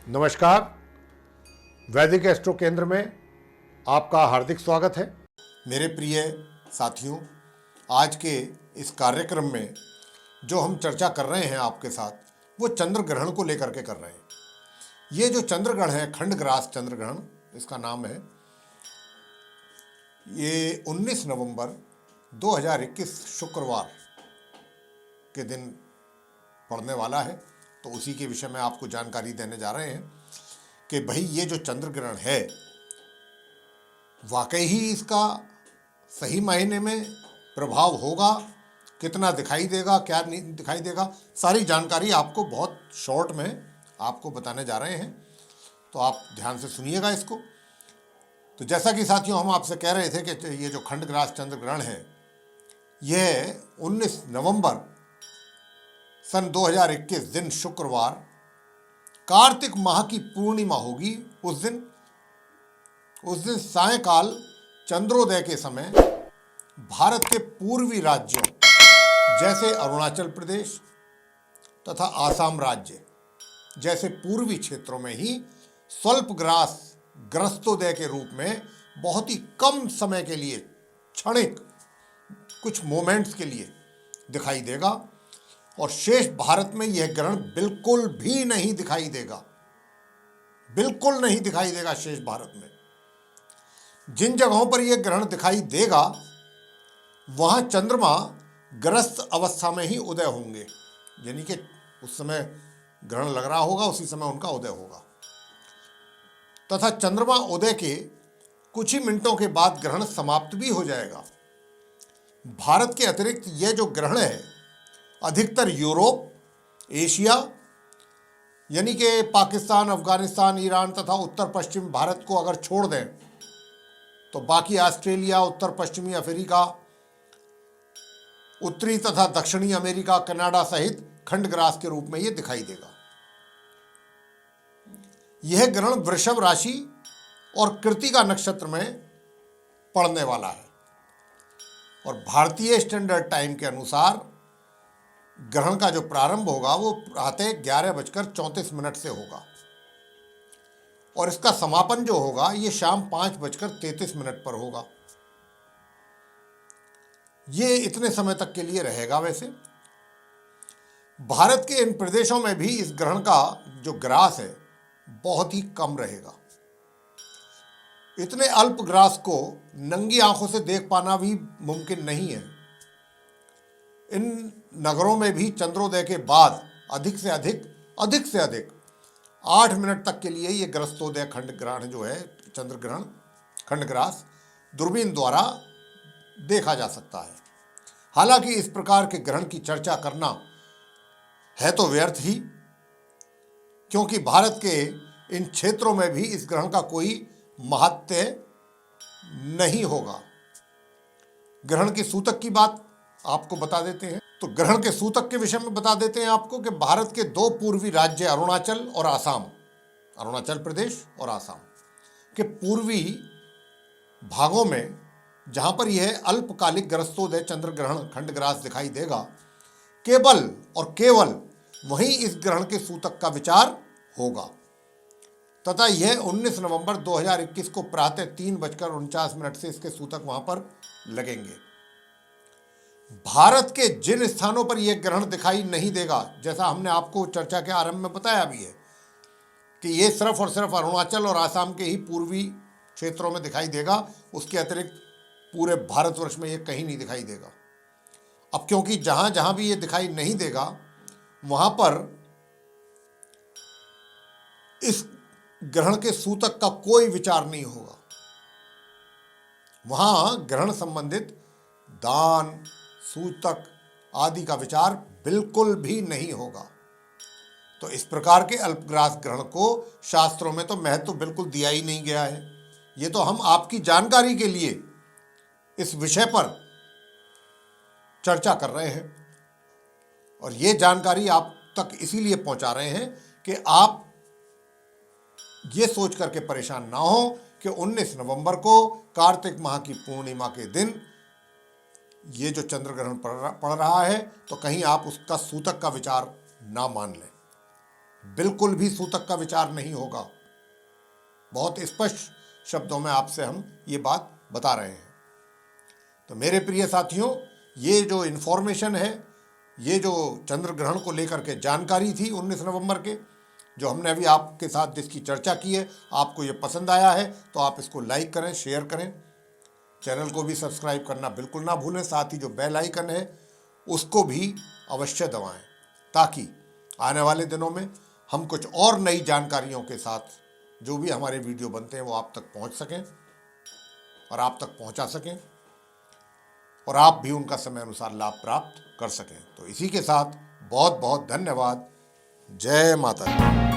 नमस्कार। वैदिक एस्ट्रो केंद्र में आपका हार्दिक स्वागत है। मेरे प्रिय साथियों, आज के इस कार्यक्रम में जो हम चर्चा कर रहे हैं आपके साथ, वो चंद्र ग्रहण को लेकर के कर रहे हैं। ये जो चंद्र ग्रहण है, खंडग्रास चंद्र ग्रहण इसका नाम है, ये 19 नवंबर 2021 शुक्रवार के दिन पड़ने वाला है। तो उसी के विषय में आपको जानकारी देने जा रहे हैं कि भाई ये जो चंद्र ग्रहण है, वाकई ही इसका सही मायने में प्रभाव होगा, कितना दिखाई देगा, क्या नहीं दिखाई देगा, सारी जानकारी आपको बहुत शॉर्ट में आपको बताने जा रहे हैं। तो आप ध्यान से सुनिएगा इसको। तो जैसा कि साथियों हम आपसे कह रहे थे कि ये जो खंडग्रास चंद्र ग्रहण है, यह 19 नवंबर सन 2021 दिन शुक्रवार कार्तिक माह की पूर्णिमा होगी। उस दिन सायंकाल चंद्रोदय के समय भारत के पूर्वी राज्यों जैसे अरुणाचल प्रदेश तथा आसाम राज्य जैसे पूर्वी क्षेत्रों में ही स्वल्पग्रास ग्रस्तोदय के रूप में बहुत ही कम समय के लिए, क्षणिक कुछ मोमेंट्स के लिए दिखाई देगा, और शेष भारत में यह ग्रहण बिल्कुल भी नहीं दिखाई देगा, बिल्कुल नहीं दिखाई देगा। शेष भारत में जिन जगहों पर यह ग्रहण दिखाई देगा, वहां चंद्रमा ग्रस्त अवस्था में ही उदय होंगे, यानी कि उस समय ग्रहण लग रहा होगा, उसी समय उनका उदय होगा, तथा चंद्रमा उदय के कुछ ही मिनटों के बाद ग्रहण समाप्त भी हो जाएगा। भारत के अतिरिक्त यह जो ग्रहण है, अधिकतर यूरोप, एशिया यानी कि पाकिस्तान, अफगानिस्तान, ईरान तथा उत्तर पश्चिम भारत को अगर छोड़ दें तो बाकी ऑस्ट्रेलिया, उत्तर पश्चिमी अफ्रीका, उत्तरी तथा दक्षिणी अमेरिका, कनाडा सहित खंडग्रास के रूप में यह दिखाई देगा। यह ग्रहण वृषभ राशि और कृत्तिका नक्षत्र में पड़ने वाला है, और भारतीय स्टैंडर्ड टाइम के अनुसार ग्रहण का जो प्रारंभ होगा वो प्रातः 11:34 से होगा, और इसका समापन जो होगा ये शाम 5:33 पर होगा। ये इतने समय तक के लिए रहेगा। वैसे भारत के इन प्रदेशों में भी इस ग्रहण का जो ग्रास है बहुत ही कम रहेगा। इतने अल्प ग्रास को नंगी आंखों से देख पाना भी मुमकिन नहीं है। इन नगरों में भी चंद्रोदय के बाद अधिक से अधिक 8 मिनट तक के लिए ये ग्रस्तोदय खंड ग्रहण जो है, चंद्र ग्रहण खंडग्रास, दूरबीन द्वारा देखा जा सकता है। हालांकि इस प्रकार के ग्रहण की चर्चा करना है तो व्यर्थ ही, क्योंकि भारत के इन क्षेत्रों में भी इस ग्रहण का कोई महत्व नहीं होगा। ग्रहण की सूतक की बात आपको बता देते हैं। तो ग्रहण के सूतक के विषय में बता देते हैं आपको कि भारत के 2 पूर्वी राज्य अरुणाचल और आसाम, अरुणाचल प्रदेश और आसाम के पूर्वी भागों में जहां पर यह अल्पकालिक ग्रस्तोदय चंद्र ग्रहण खंडग्रास दिखाई देगा, केवल और केवल वहीं इस ग्रहण के सूतक का विचार होगा, तथा यह 19 नवंबर 2021 को प्रातः 3:49 से इसके सूतक वहां पर लगेंगे। भारत के जिन स्थानों पर यह ग्रहण दिखाई नहीं देगा, जैसा हमने आपको चर्चा के आरंभ में बताया भी है कि यह सिर्फ और सिर्फ अरुणाचल और आसाम के ही पूर्वी क्षेत्रों में दिखाई देगा, उसके अतिरिक्त पूरे भारतवर्ष में यह कहीं नहीं दिखाई देगा। अब क्योंकि जहां जहां भी यह दिखाई नहीं देगा, वहां पर इस ग्रहण के सूतक का कोई विचार नहीं होगा। वहां ग्रहण संबंधित दान, सूतक आदि का विचार बिल्कुल भी नहीं होगा। तो इस प्रकार के अल्पग्रास ग्रहण को शास्त्रों में तो महत्व बिल्कुल दिया ही नहीं गया है। ये तो हम आपकी जानकारी के लिए इस विषय पर चर्चा कर रहे हैं, और ये जानकारी आप तक इसीलिए पहुंचा रहे हैं कि आप ये सोच करके परेशान ना हो कि 19 नवंबर को कार्तिक माह की पूर्णिमा के दिन ये जो चंद्र ग्रहण पड़ रहा है, तो कहीं आप उसका सूतक का विचार ना मान लें। बिल्कुल भी सूतक का विचार नहीं होगा। बहुत स्पष्ट शब्दों में आपसे हम ये बात बता रहे हैं। तो मेरे प्रिय साथियों, ये जो इन्फॉर्मेशन है, ये जो चंद्र ग्रहण को लेकर के जानकारी थी 19 नवंबर के, जो हमने अभी आपके साथ जिसकी चर्चा की है, आपको ये पसंद आया है तो आप इसको लाइक करें, शेयर करें, चैनल को भी सब्सक्राइब करना बिल्कुल ना भूलें। साथ ही जो बेल आइकन है उसको भी अवश्य दबाएं, ताकि आने वाले दिनों में हम कुछ और नई जानकारियों के साथ जो भी हमारे वीडियो बनते हैं वो आप तक पहुंच सकें और आप तक पहुंचा सकें, और आप भी उनका समय अनुसार लाभ प्राप्त कर सकें। तो इसी के साथ बहुत बहुत धन्यवाद। जय माता दी।